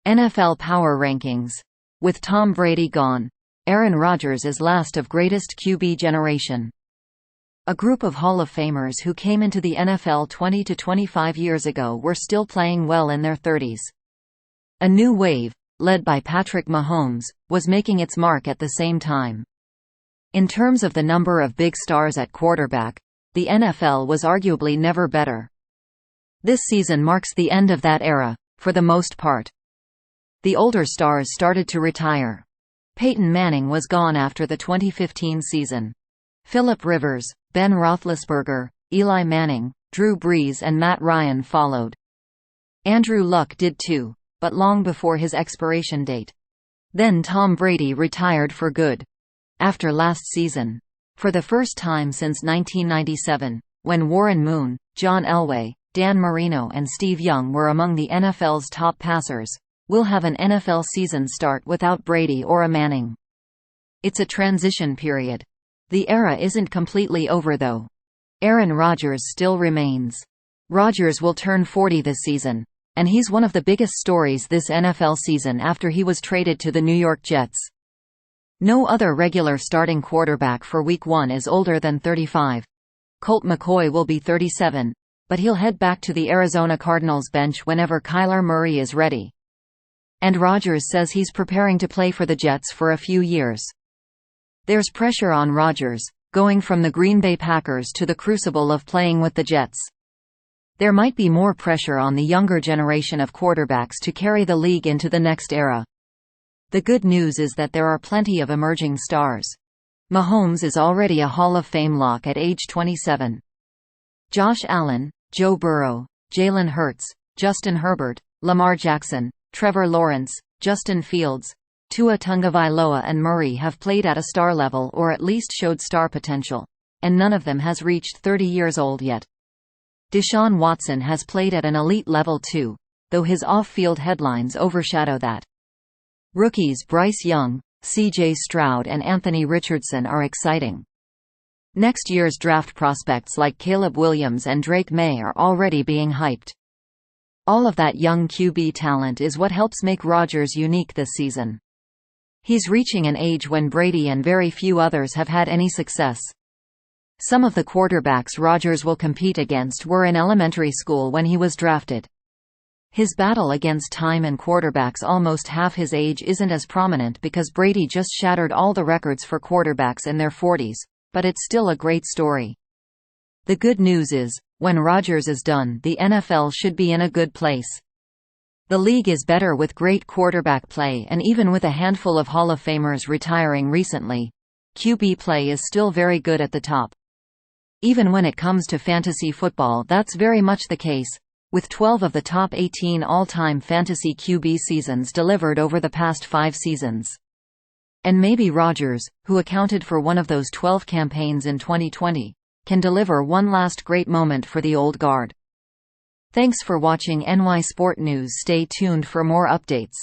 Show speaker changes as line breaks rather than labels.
NFL Power Rankings. With Tom Brady gone, Aaron Rodgers is last of greatest QB generation. A group of Hall of Famers who came into the NFL 20 to 25 years ago were still playing well in their 30s. A new wave, led by Patrick Mahomes, was making its mark at the same time. In terms of the number of big stars at quarterback, the NFL was arguably never better. This season marks the end of that era, for the most part. The older stars started to retire. Peyton Manning was gone after the 2015 season. Philip Rivers, Ben Roethlisberger, Eli Manning, Drew Brees and Matt Ryan followed. Andrew Luck did too, but long before his expiration date. Then Tom Brady retired for good. After last season. For the first time since 1997, when Warren Moon, John Elway, Dan Marino and Steve Young were among the NFL's top passers, we'll have an NFL season start without Brady or a Manning. It's a transition period. The era isn't completely over though. Aaron Rodgers still remains. Rodgers will turn 40 this season, and he's one of the biggest stories this NFL season after he was traded to the New York Jets. No other regular starting quarterback for Week 1 is older than 35. Colt McCoy will be 37, but he'll head back to the Arizona Cardinals bench whenever Kyler Murray is ready. And Rodgers says he's preparing to play for the Jets for a few years. There's pressure on Rodgers, going from the Green Bay Packers to the crucible of playing with the Jets. There might be more pressure on the younger generation of quarterbacks to carry the league into the next era. The good news is that there are plenty of emerging stars. Mahomes is already a Hall of Fame lock at age 27. Josh Allen, Joe Burrow, Jalen Hurts, Justin Herbert, Lamar Jackson, Trevor Lawrence, Justin Fields, Tua Tagovailoa and Murray have played at a star level or at least showed star potential, and none of them has reached 30 years old yet. Deshaun Watson has played at an elite level too, though his off-field headlines overshadow that. Rookies Bryce Young, C.J. Stroud and Anthony Richardson are exciting. Next year's draft prospects like Caleb Williams and Drake May are already being hyped. All of that young QB talent is what helps make Rodgers unique this season. He's reaching an age when Brady and very few others have had any success. Some of the quarterbacks Rodgers will compete against were in elementary school when he was drafted. His battle against time and quarterbacks almost half his age isn't as prominent because Brady just shattered all the records for quarterbacks in their 40s, but it's still a great story. The good news is, when Rodgers is done, the NFL should be in a good place. The league is better with great quarterback play, and even with a handful of Hall of Famers retiring recently, QB play is still very good at the top. Even when it comes to fantasy football, that's very much the case, with 12 of the top 18 all-time fantasy QB seasons delivered over the past 5 seasons. And maybe Rodgers, who accounted for one of those 12 campaigns in 2020, can deliver one last great moment for the old guard. Thanks for watching NY Sport News. Stay tuned for more updates.